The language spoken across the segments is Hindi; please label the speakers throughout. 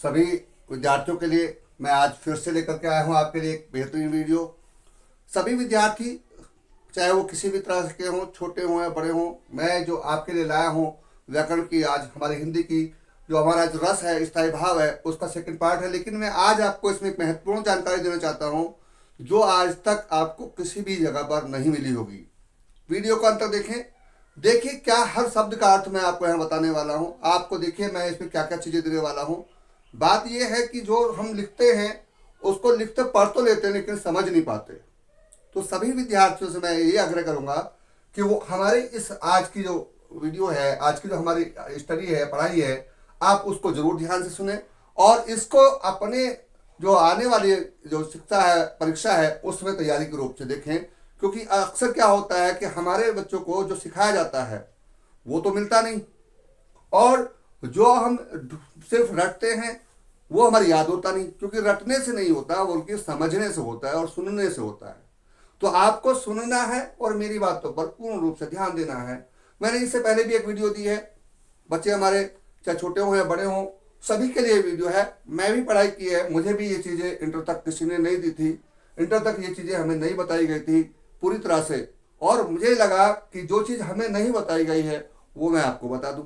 Speaker 1: सभी विद्यार्थियों के लिए मैं आज फिर से लेकर के आया हूँ आपके लिए एक बेहतरीन वीडियो। सभी विद्यार्थी चाहे वो किसी भी तरह के हों, छोटे हों या बड़े हों, मैं जो आपके लिए लाया हूँ व्याकरण की, आज हमारी हिंदी की जो हमारा जो रस है, स्थायी भाव है, उसका सेकंड पार्ट है। लेकिन मैं आज आपको इसमें एक महत्वपूर्ण जानकारी देना चाहता हूँ जो आज तक आपको किसी भी जगह पर नहीं मिली होगी। वीडियो को अंत तक देखें। देखिए क्या हर शब्द का अर्थ मैं आपको यहाँ बताने वाला हूँ। आपको देखिए मैं इसमें क्या क्या चीज़ें देने वाला हूँ। बात यह है कि जो हम लिखते हैं उसको लिखते पढ़ तो लेते हैं लेकिन समझ नहीं पाते। तो सभी विद्यार्थियों से मैं ये आग्रह करूँगा कि वो हमारे इस आज की जो वीडियो है, आज की जो हमारी स्टडी है, पढ़ाई है, आप उसको जरूर ध्यान से सुने और इसको अपने जो आने वाली जो शिक्षा है, परीक्षा है, उसमें तैयारी के रूप से देखें। क्योंकि अक्सर क्या होता है कि हमारे बच्चों को जो सिखाया जाता है वो तो मिलता नहीं, और जो हम सिर्फ रटते हैं वो हमारी याद होता नहीं। क्योंकि रटने से नहीं होता, बल्कि समझने से होता है और सुनने से होता है। तो आपको सुनना है और मेरी बातों पर पूर्ण रूप से ध्यान देना है। मैंने इससे पहले भी एक वीडियो दी है, बच्चे हमारे चाहे छोटे हों या बड़े हों, सभी के लिए वीडियो है। मैं भी पढ़ाई की है, मुझे भी ये चीज़ें इंटर तक किसी ने नहीं दी थी। इंटर तक ये चीज़ें हमें नहीं बताई गई थी पूरी तरह से, और मुझे लगा कि जो चीज़ हमें नहीं बताई गई है वो मैं आपको बता दूं।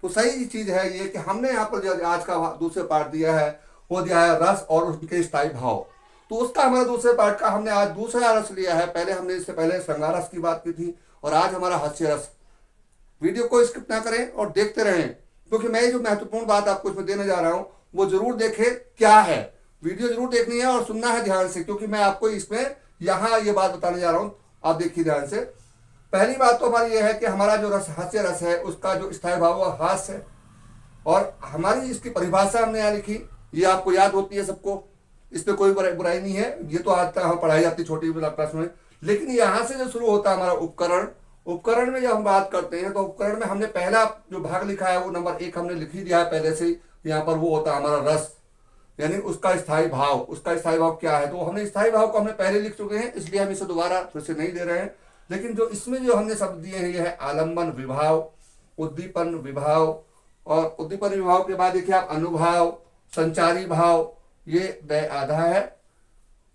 Speaker 1: तो सही चीज़ है ये कि हमने यहाँ पर जो आज का दूसरे पार्ट दिया है वो दिया है रस और उनके स्थायी भाव। तो उसका हमारा दूसरे पार्ट का हमने आज दूसरा रस लिया है। पहले हमने इससे पहले श्रृंगार रस की बात की थी और आज हमारा हास्य रस। वीडियो को स्किप ना करें और देखते रहें, क्योंकि मैं जो महत्वपूर्ण बात आपको इसमें देने जा रहा हूं वो जरूर देखें क्या है। वीडियो जरूर देखनी है और सुनना है ध्यान से, क्योंकि मैं आपको इसमें यहाँ ये बात बताने जा रहा हूँ। आप देखिए ध्यान से। पहली बात तो हमारी ये है कि हमारा जो रस हास्य रस है उसका जो स्थायी भाव वो हास्य है, और हमारी इसकी परिभाषा हमने यहाँ लिखी, ये आपको याद होती है सबको, इसमें कोई बुराई नहीं है। ये तो आज तक हम पढ़ाई जाती छोटी क्लास में। लेकिन यहाँ से जो शुरू होता है हमारा उपकरण, उपकरण में जब हम बात करते हैं तो उपकरण में हमने पहला जो भाग लिखा है वो नंबर 1 हमने लिख ही दिया है पहले से ही। यहाँ पर वो होता है हमारा रस, यानी उसका स्थायी भाव। उसका स्थायी भाव क्या है, तो हमने स्थायी भाव को हमने पहले लिख चुके हैं, इसलिए हम इसे दोबारा फिर से नहीं दे रहे हैं। लेकिन जो इसमें जो हमने शब्द दिए हैं ये है आलम्बन विभाव, उद्दीपन विभाव, और उद्दीपन विभाव के बाद देखिए आप अनुभाव, संचारी भाव, ये व्यय आधा है।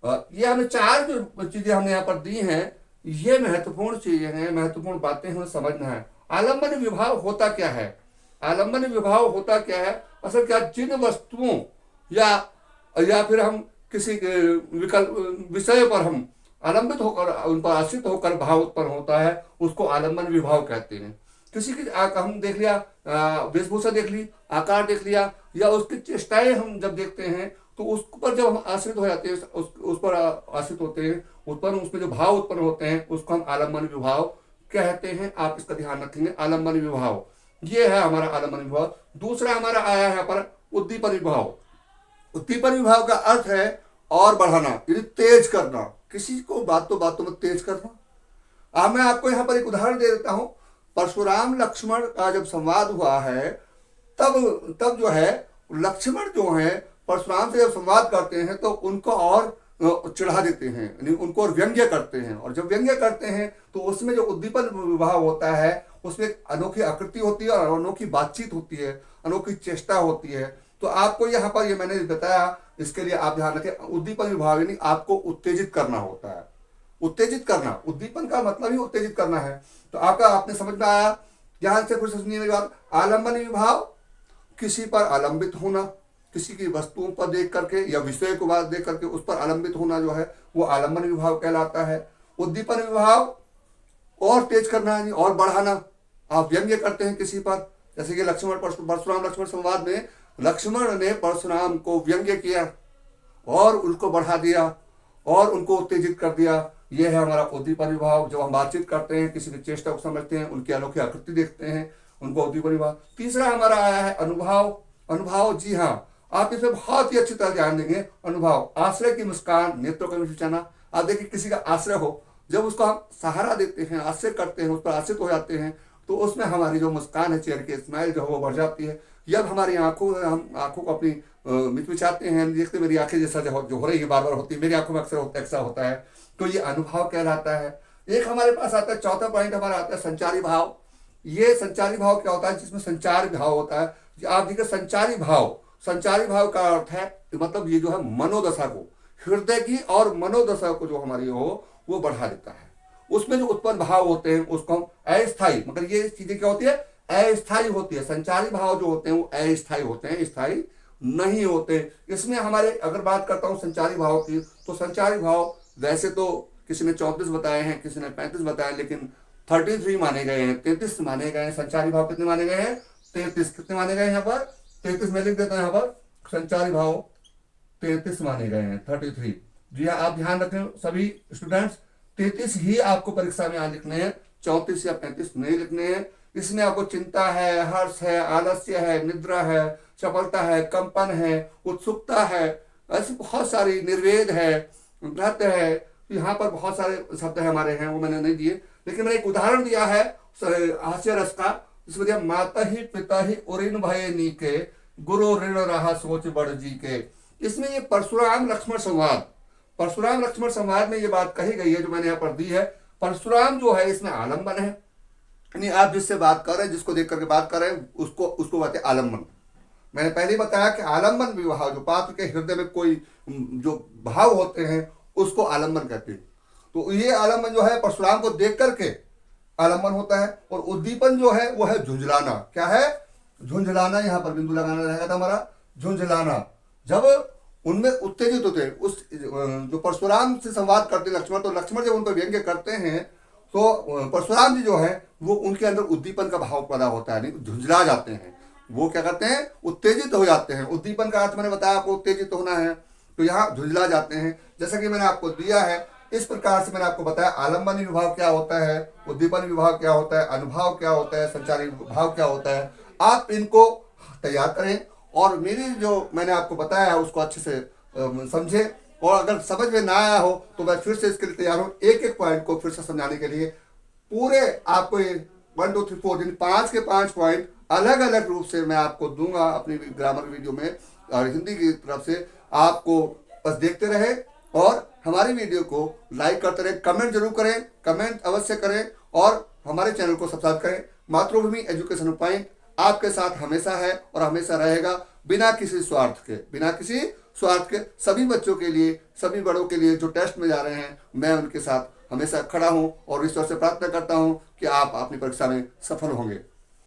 Speaker 1: ये हमें 4 जो चीजें हमने यहाँ पर दी हैं ये महत्वपूर्ण चीजें हैं, महत्वपूर्ण बातें हमें समझना है। आलम्बन विभाव होता क्या है? आलम्बन विभाव होता क्या है? असल क्या, जिन वस्तुओं या फिर हम किसी विकल्प विषय पर हम आलंबित होकर, उन पर आश्रित होकर भाव उत्पन्न होता है, उसको आलम्बन विभाव कहते हैं। किसी की हम देख लिया, वेशभूषा देख ली, आकार देख लिया, या उसकी चेष्टाएं हम जब देखते हैं तो उस पर जब हम आश्रित हो जाते हैं, उस पर आश्रित होते हैं, उत्पन्न उसमें जो भाव उत्पन्न होते हैं उसको हम आलम्बन विभाव कहते हैं। आप इसका ध्यान रखेंगे, आलम्बन विभाव ये है हमारा आलम्बन विभाव। दूसरा हमारा आया है पर उद्दीपन विभाव। उद्दीपन विभाव का अर्थ है और बढ़ाना, यानी तेज करना, किसी को बातों में तेज करना। मैं आपको यहाँ पर एक उदाहरण दे देता हूँ। परशुराम लक्ष्मण का जब संवाद हुआ है तब जो है लक्ष्मण जो है परशुराम से जब संवाद करते हैं तो उनको और चिढ़ा देते हैं, यानी उनको और व्यंग्य करते हैं। और जब व्यंग्य करते हैं तो उसमें जो उद्दीपन विभाव होता है उसमें एक अनोखी आकृति होती है और अनोखी बातचीत होती है, अनोखी चेष्टा होती है। तो आपको यहाँ पर ये मैंने बताया, इसके लिए आप ध्यान रखें। उद्दीपन विभाव यानी आपको उत्तेजित करना होता है। उत्तेजित करना, उद्दीपन का मतलब ही उत्तेजित करना है। तो आपने समझ में आया? ध्यान से कुछ सुनिए मेरी बात। आलम्बन विभाव, किसी पर आलंबित होना, किसी की वस्तुओं पर देख करके या विषय को बात देख करके उस पर आलंबित होना जो है वो आलम्बन विभाव कहलाता है। उद्दीपन विभाव और तेज करना है और बढ़ाना। आप व्यंग्य करते हैं किसी पर, जैसे कि परशुराम लक्ष्मण संवाद में लक्ष्मण ने परशुराम को व्यंग्य किया और उनको बढ़ा दिया और उनको उत्तेजित कर दिया। यह है हमारा उद्दीपन विभाव। जब हम बातचीत करते हैं, किसी की चेष्टा को समझते हैं, उनकी अनोखी आकृति देखते हैं, उनको उद्दीपन विभाव। तीसरा हमारा आया है अनुभाव। अनुभाव, जी हाँ, आप इसमें बहुत ही अच्छी तरह ध्यान देंगे। अनुभव, आश्रय की मुस्कान, नेत्रों का विचारना। आप देखिए किसी का आश्रय हो, जब उसको हम सहारा देते हैं, आश्रय करते हैं, उस पर आश्रित हो जाते हैं, तो उसमें हमारी जो मुस्कान है, चेहरे की स्माइल जो है वो बढ़ जाती है। जब हमारी हम आंखों को अपनी मिचमिचाते हैं, देखते मेरी आंखें जैसा जो हो रही है बार बार होती है, मेरी आंखों में अक्सर ऐसा होता है, तो ये अनुभव कहलाता है। एक हमारे पास आता है, चौथा पॉइंट हमारा आता है संचारी भाव। ये संचारी भाव क्या होता है? जिसमें संचार भाव होता है। आप देखिए संचारी भाव, संचारी भाव का अर्थ है मतलब ये जो है मनोदशा को, हृदय की और मनोदशा को जो हमारी हो वो बढ़ा देता है। उसमें जो उत्पन्न भाव होते हैं उसको हम अस्थायी, मगर ये चीजें क्या होती है, अस्थायी होती है। संचारी भाव जो होते हैं वो अस्थायी होते हैं, स्थायी नहीं होते। इसमें हमारे अगर बात करता हूं संचारी भाव की, तो संचारी भाव वैसे तो किसी ने 34 बताए हैं, किसी ने 35 बताए, लेकिन 33 माने गए हैं, 33 माने गए हैं। संचारी भाव कितने माने गए हैं, 33। कितने माने गए हैं यहाँ पर, 33 में लिख देता हूं यहाँ पर, संचारी भाव 33 माने गए हैं, 33। जी हाँ, आप ध्यान रखें सभी स्टूडेंट्स, 33 ही आपको परीक्षा में आज लिखने हैं, 34 या 35 नहीं लिखने हैं। इसमें आपको चिंता है, हर्ष है, आलस्य है, निद्रा है, चपलता है, कंपन है, उत्सुकता है, ऐसी बहुत सारी, निर्वेद है, व्रत है, यहाँ पर बहुत सारे शब्द है हमारे हैं, वो मैंने नहीं दिए, लेकिन मैंने एक उदाहरण दिया है हास्य रस का, जिसमें दिया माता ही पिता ही उऋण भय नीके, गुरु ऋण रहा सोच बड़ जी के। इसमें ये परशुराम लक्ष्मण संवाद, परशुराम लक्ष्मण संवाद में ये बात कही गई है जो मैंने यहाँ पर दी है। परशुराम जो है इसमें आलम्बन है, यानी आप जिससे बात कर रहे हैं, जिसको देख करके बात कर रहे हैं, उसको कहते हैं आलम्बन। मैंने पहले ही बताया कि आलम्बन विवाह, जो पात्र के हृदय में कोई जो भाव होते हैं उसको आलम्बन कहते हैं। तो ये आलम्बन जो है परशुराम को देख करके आलम्बन होता है। और उद्दीपन जो है वो है झुंझलाना। क्या है, झुंझलाना, यहाँ पर बिंदु लगाना रहेगा था हमारा, झुंझलाना। जब उनमें उत्तेजित होते हैं, उस जो परशुराम से संवाद करते हैं लक्ष्मण, तो लक्ष्मण जब उन पर व्यंग्य करते हैं तो परशुराम जी जो है वो उनके अंदर उद्दीपन का भाव पैदा होता है, नहीं झुंझला जाते हैं, वो क्या करते हैं, उत्तेजित हो जाते हैं। उद्दीपन का अर्थ मैंने बताया आपको, उत्तेजित होना है, तो यहाँ झुंझला जाते हैं। जैसा कि मैंने आपको दिया है, इस प्रकार से मैंने आपको बताया आलम्बन विभाव क्या होता है, उद्दीपन विभाव क्या होता है, अनुभाव क्या होता है, संचारी भाव क्या होता है। आप इनको तैयार करें और मेरी जो मैंने आपको बताया है उसको अच्छे से समझें। और अगर समझ में ना आया हो तो मैं फिर से इसके लिए तैयार हूँ, एक एक पॉइंट को फिर से समझाने के लिए। पूरे आपको 1 2 3 4 दिन 5 के 5 पॉइंट अलग अलग रूप से मैं आपको दूंगा अपनी ग्रामर वीडियो में, और हिंदी की तरफ से आपको बस देखते रहे और हमारी वीडियो को लाइक करते रहे, कमेंट जरूर करें, कमेंट अवश्य करें और हमारे चैनल को सब्सक्राइब करें। मातृभूमि एजुकेशन पॉइंट आपके साथ हमेशा है और हमेशा रहेगा, बिना किसी स्वार्थ के, बिना किसी स्वार्थ के। सभी बच्चों के लिए, सभी बड़ों के लिए जो टेस्ट में जा रहे हैं, मैं उनके साथ हमेशा खड़ा हूं और ईश्वर से प्रार्थना करता हूं कि आप अपनी परीक्षा में सफल होंगे।